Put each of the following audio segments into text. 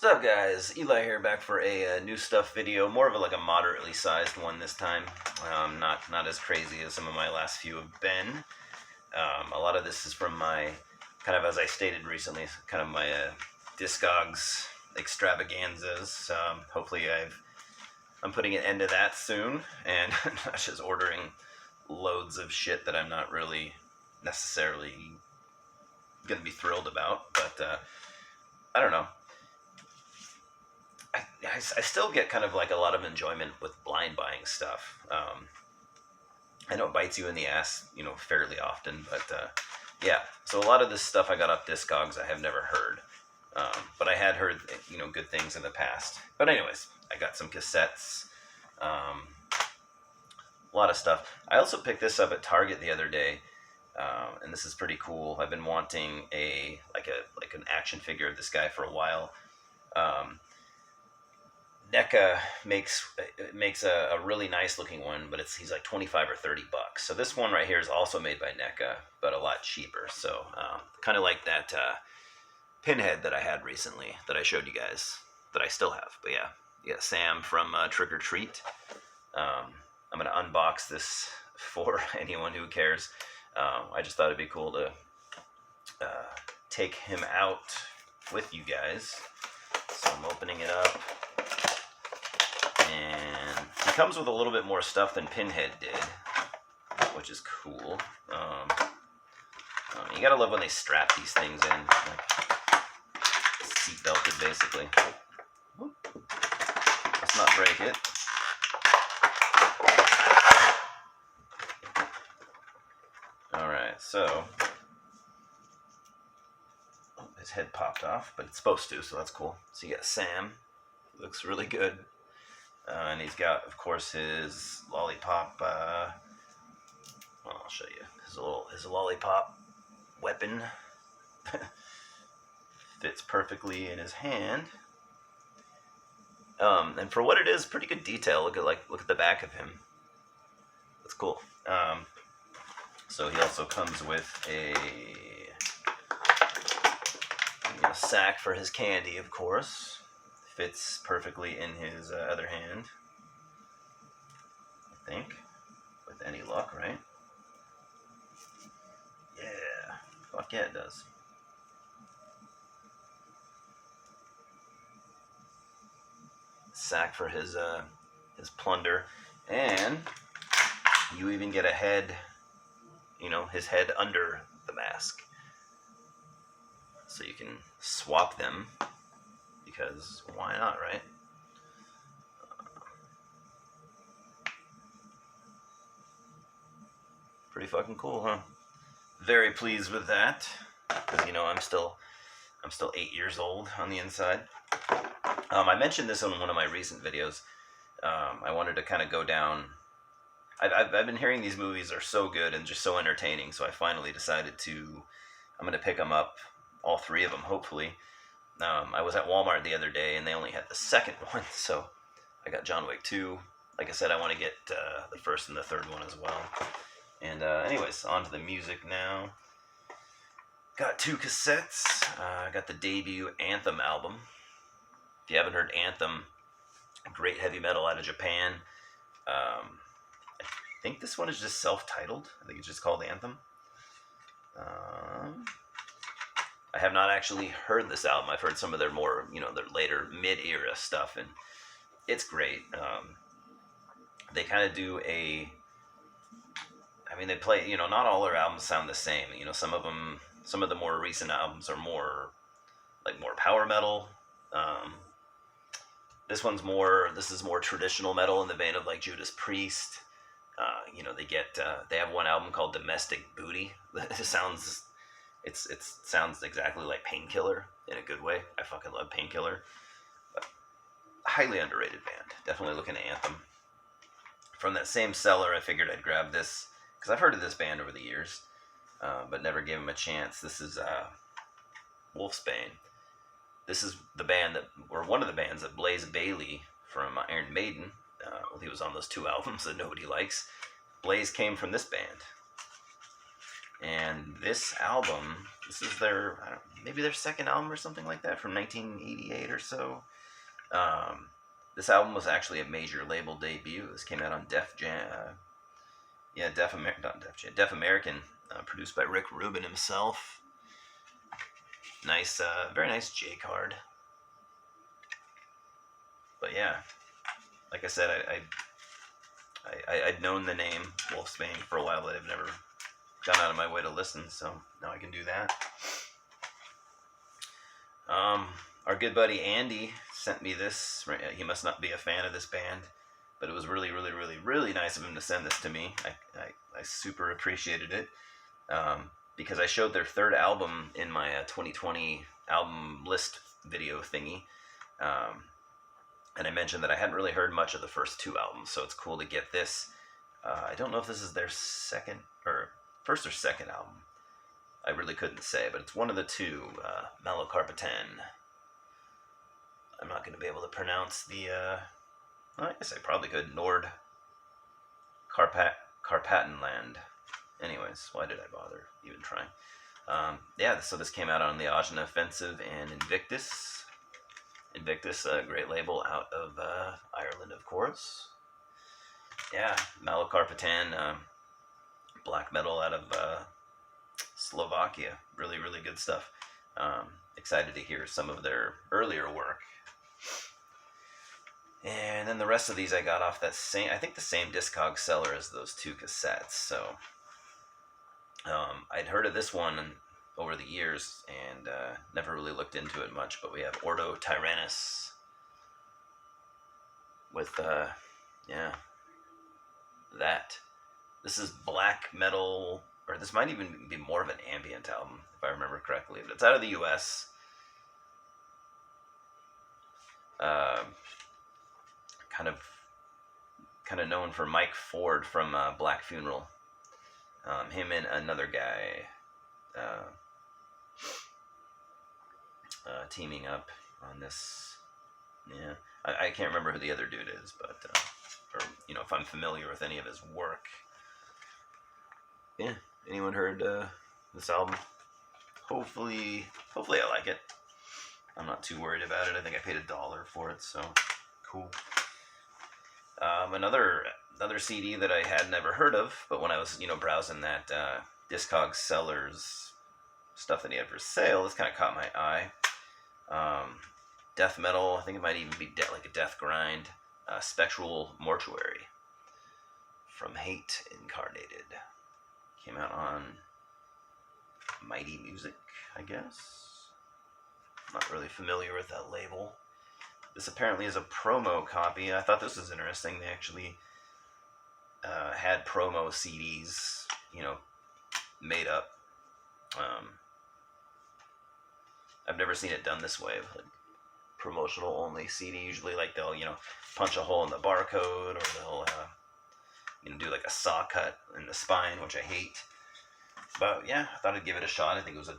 What's up, guys? Eli here, back for a new stuff video. More of a moderately sized one this time. Not as crazy as some of my last few have been. A lot of this is from my, kind of as I stated recently, kind of my Discogs extravaganzas. Hopefully I'm putting an end to that soon, and not just ordering loads of shit that I'm not really necessarily going to be thrilled about. But I don't know. I still get kind of like a lot of enjoyment with blind buying stuff. I know it bites you in the ass, fairly often, but yeah. So a lot of this stuff I got off Discogs I have never heard, but I had heard, good things in the past. But anyways, I got some cassettes, a lot of stuff. I also picked this up at Target the other day, and this is pretty cool. I've been wanting an action figure of this guy for a while. NECA makes a really nice looking one, but he's like 25 or 30 bucks. So this one right here is also made by NECA, but a lot cheaper. So kind of like that pinhead that I had recently that I showed you guys, that I still have. But yeah, Sam from Trick or Treat. I'm gonna unbox this for anyone who cares. I just thought it'd be cool to take him out with you guys. So I'm opening it up. And he comes with a little bit more stuff than Pinhead did, which is cool. You gotta love when they strap these things in, like seat belted basically. Let's not break it. Alright, so his head popped off, but it's supposed to, so that's cool. So you got Sam. Looks really good. And he's got, of course, his lollipop, I'll show you, his lollipop weapon. Fits perfectly in his hand. And for what it is, pretty good detail. Look at the back of him. That's cool. So he also comes with a sack for his candy, of course. Fits perfectly in his other hand, I think, with any luck, right? Yeah, fuck yeah, it does. Sack for his plunder, and you even get a head, his head under the mask, so you can swap them. Because why not, right? Pretty fucking cool, huh? Very pleased with that, because I'm still 8 years old on the inside. I mentioned this on one of my recent videos. I wanted to kind of go down. I've been hearing these movies are so good and just so entertaining, so I finally decided I'm gonna pick them up, all three of them, hopefully. I was at Walmart the other day, and they only had the second one, so I got John Wick 2. Like I said, I want to get the first and the third one as well. And anyways, on to the music now. Got 2 cassettes. I got the debut Anthem album. If you haven't heard Anthem, great heavy metal out of Japan. I think this one is just self-titled. I think it's just called Anthem. I have not actually heard this album. I've heard some of their more, their later mid-era stuff, and it's great. They kind of do they play, not all their albums sound the same. Some of the more recent albums are more power metal. This is more traditional metal in the vein of like Judas Priest. They have one album called Domestic Booty. It sounds exactly like Painkiller in a good way. I fucking love Painkiller. But highly underrated band. Definitely looking at Anthem. From that same seller, I figured I'd grab this, because I've heard of this band over the years, but never gave them a chance. This is Wolfsbane. This is the band one of the bands that Blaze Bayley from Iron Maiden, he was on those 2 albums that nobody likes. Blaze came from this band. And this album, this is their, I don't, maybe their second album or something like that, from 1988 or so. This album was actually a major label debut. This came out on Def Jam, not Def Jam, Def American, produced by Rick Rubin himself. Nice, very nice J card. But yeah, like I said, I'd known the name Wolfsbane for a while, but I've never gone out of my way to listen, so now I can do that. Our good buddy Andy sent me this. He must not be a fan of this band, but it was really, really, really, really nice of him to send this to me. I super appreciated it, because I showed their third album in my 2020 album list video thingy, and I mentioned that I hadn't really heard much of the first two albums, so it's cool to get this. I don't know if this is their first or second album. I really couldn't say, but it's one of the two, Malacarpatan. I'm not going to be able to pronounce the, I guess I probably could, Nord Carpatenland. Anyways, why did I bother even trying? Yeah, so this came out on the Ajna Offensive and Invictus. Invictus, a great label out of Ireland, of course. Yeah, Malacarpatan, black metal out of Slovakia. Really, really good stuff. Excited to hear some of their earlier work. And then the rest of these I got off that same, I think the same Discogs seller as those two cassettes. So I'd heard of this one over the years and never really looked into it much. But we have Ordo Tyrannus with, yeah, that. This is black metal, or this might even be more of an ambient album, if I remember correctly. But it's out of the U.S. Kind of known for Mike Ford from Black Funeral. Him and another guy teaming up on this. Yeah, I can't remember who the other dude is, but or if I'm familiar with any of his work. Yeah, anyone heard this album? Hopefully I like it. I'm not too worried about it. I think I paid $1 for it, so cool. Another CD that I had never heard of, but when I was browsing that Discogs sellers stuff that he had for sale, this kind of caught my eye. Death metal. I think it might even be like a death grind. Spectral Mortuary from Hate Incarnated. Came out on Mighty Music, I guess. Not really familiar with that label. This apparently is a promo copy. I thought this was interesting. They actually had promo CDs, made up. I've never seen it done this way. Like promotional only CD. Usually, like they'll punch a hole in the barcode, or they'll do like a saw cut in the spine, which I hate. But yeah, I thought I'd give it a shot. I think it was $1.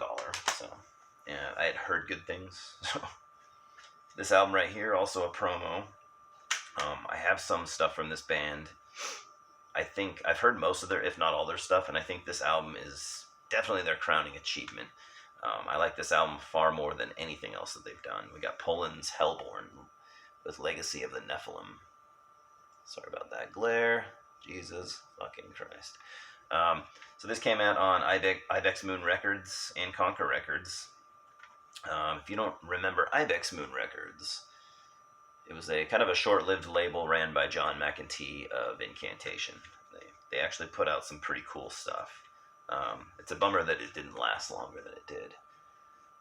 So yeah, I had heard good things. So this album right here, also a promo. I have some stuff from this band. I think I've heard most of their, if not all their stuff, and I think this album is definitely their crowning achievement. I like this album far more than anything else that they've done. We got Poland's Hellborn with Legacy of the Nephilim. Sorry about that glare. Jesus fucking Christ. So this came out on Ibex Moon Records and Conquer Records. If you don't remember Ibex Moon Records, it was a kind of a short-lived label ran by John McEntee of Incantation. They actually put out some pretty cool stuff. It's a bummer that it didn't last longer than it did.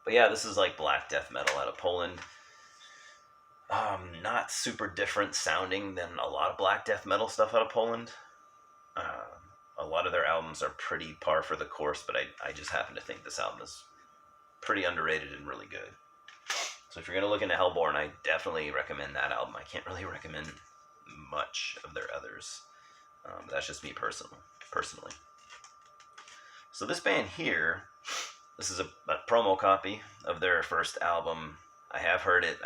But yeah, this is like black death metal out of Poland. Not super different sounding than a lot of black death metal stuff out of Poland. A lot of their albums are pretty par for the course, but I just happen to think this album is pretty underrated and really good. So if you're going to look into Hellborn, I definitely recommend that album. I can't really recommend much of their others. That's just me personally. So this band here, this is a promo copy of their first album. I have heard it.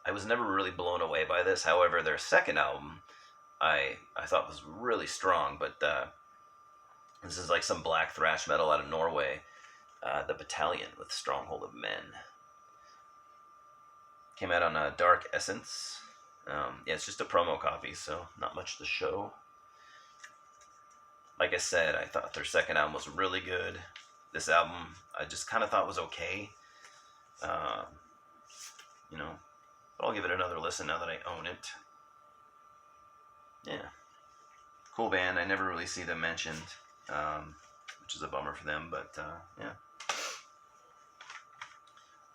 I was never really blown away by this. However, their second album, I thought was really strong, but This is like some black thrash metal out of Norway. The Battalion with Stronghold of Men. Came out on Dark Essence. Yeah, it's just a promo copy, so not much to show. Like I said, I thought their second album was really good. This album, I just kind of thought was okay. You know, but I'll give it another listen now that I own it. Yeah. Cool band. I never really see them mentioned, which is a bummer for them, but yeah.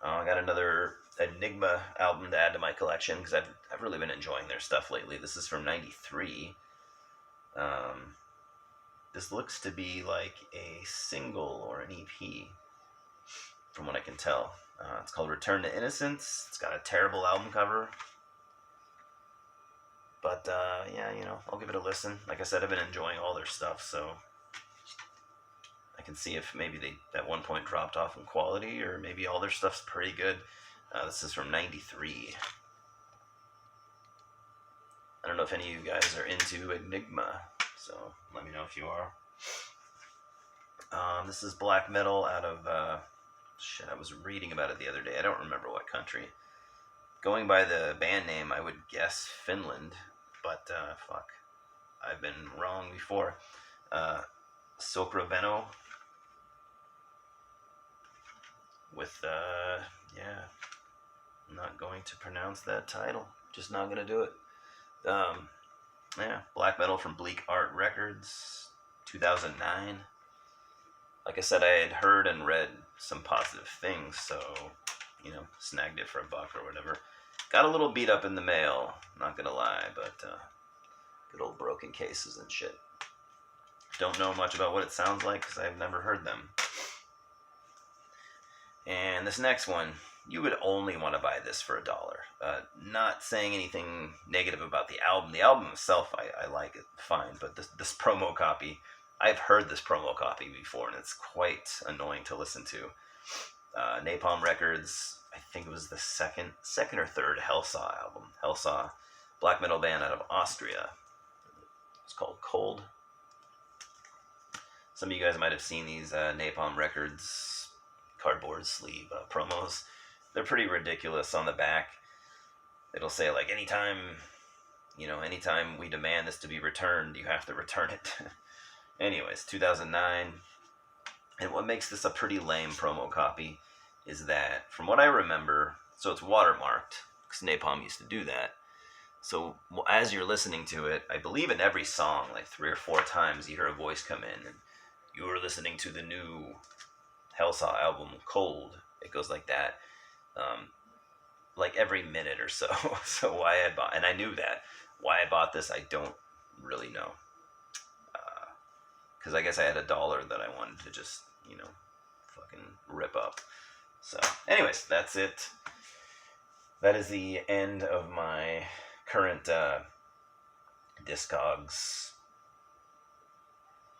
I got another Enigma album to add to my collection because I've really been enjoying their stuff lately. This is from '93. This looks to be like a single or an EP, from what I can tell. It's called Return to Innocence. It's got a terrible album cover. But, yeah, you know, I'll give it a listen. Like I said, I've been enjoying all their stuff, so I can see if maybe they at one point dropped off in quality, or maybe all their stuff's pretty good. This is from '93. I don't know if any of you guys are into Enigma, so let me know if you are. This is black metal out of, shit, I was reading about it the other day. I don't remember what country. Going by the band name, I would guess Finland, but, fuck. I've been wrong before. Soproveno. With, yeah, I'm not going to pronounce that title. Just not going to do it. Yeah, black metal from Bleak Art Records, 2009. Like I said, I had heard and read some positive things, so, you know, snagged it for $1 or whatever. Got a little beat up in the mail, not gonna lie, but good old broken cases and shit. Don't know much about what it sounds like because I've never heard them. And this next one, you would only want to buy this for $1. Not saying anything negative about the album. The album itself, I like it fine, but this promo copy, I've heard this promo copy before, and it's quite annoying to listen to. Napalm Records, I think it was the second or third Hellsaw album. Hellsaw, black metal band out of Austria. It's called Cold. Some of you guys might have seen these Napalm Records cardboard sleeve promos. They're pretty ridiculous on the back. It'll say, like, anytime we demand this to be returned, you have to return it. Anyways, 2009. And what makes this a pretty lame promo copy is that, from what I remember, so it's watermarked, because Napalm used to do that. So as you're listening to it, I believe in every song, like 3 or 4 times, you hear a voice come in, and you are listening to the new Hellsaw album, Cold. It goes like that, like every minute or so. So why I bought, and I knew that. Why I bought this, I don't really know. Because I guess I had $1 that I wanted to just, you know, fucking rip up. So, anyways, that's it. That is the end of my current Discogs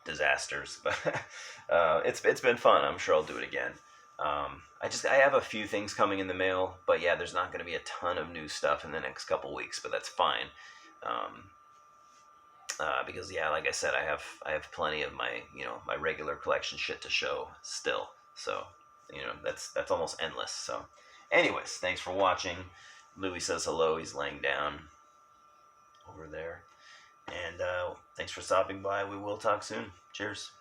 disasters. But it's been fun. I'm sure I'll do it again. I have a few things coming in the mail, but yeah, there's not going to be a ton of new stuff in the next couple weeks, but that's fine. Because yeah, like I said, I have plenty of my, you know, my regular collection shit to show still. So, you know, that's almost endless. So, anyways, thanks for watching. Louis says hello. He's laying down over there. And thanks for stopping by. We will talk soon. Cheers.